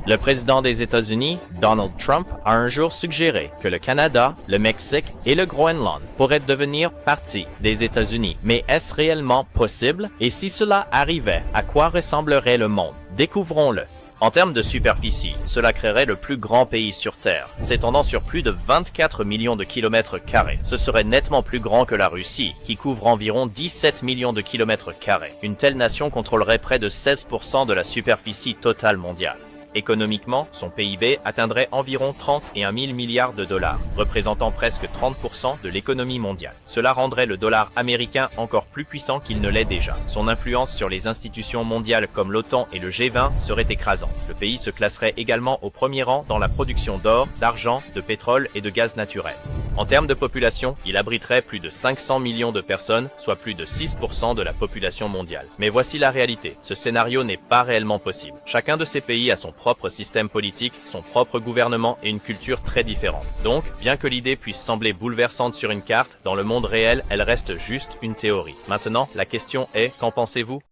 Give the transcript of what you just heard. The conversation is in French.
Le président des États-Unis, Donald Trump, a un jour suggéré que le Canada, le Mexique et le Groenland pourraient devenir partie des États-Unis. Mais est-ce réellement possible? Et si cela arrivait, à quoi ressemblerait le monde? Découvrons-le. En termes de superficie, cela créerait le plus grand pays sur Terre, s'étendant sur plus de 24 millions de kilomètres carrés. Ce serait nettement plus grand que la Russie, qui couvre environ 17 millions de kilomètres carrés. Une telle nation contrôlerait près de 16% de la superficie totale mondiale. Économiquement, son PIB atteindrait environ 31 000 milliards de dollars, représentant presque 30% de l'économie mondiale. Cela rendrait le dollar américain encore plus puissant qu'il ne l'est déjà. Son influence sur les institutions mondiales comme l'OTAN et le G20 serait écrasante. Le pays se classerait également au premier rang dans la production d'or, d'argent, de pétrole et de gaz naturel. En termes de population, il abriterait plus de 500 millions de personnes, soit plus de 6% de la population mondiale. Mais voici la réalité. Ce scénario n'est pas réellement possible. Chacun de ces pays a son propre système politique, son propre gouvernement et une culture très différente. Donc, bien que l'idée puisse sembler bouleversante sur une carte, dans le monde réel, elle reste juste une théorie. Maintenant, la question est, qu'en pensez-vous ?